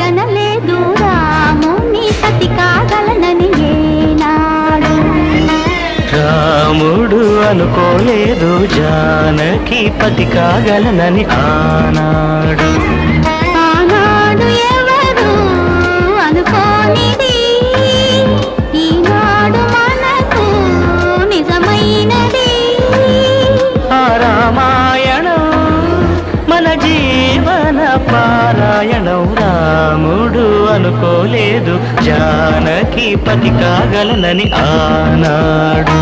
కలగనలేదు రాముని పతి కాగలనని ఏనాడు. రాముడు అనుకోలేదు జానకి పతి కాగలనని ఆనాడు. ఆనాడు ఎవరు అనుకోనిది ఈనాడు మనకు నిజమైనది. ఆ రామాయణం మన జీవన పారాయణం. రాముడు అనుకోలేదు జానకి పతి కాగలనని ఆనాడు.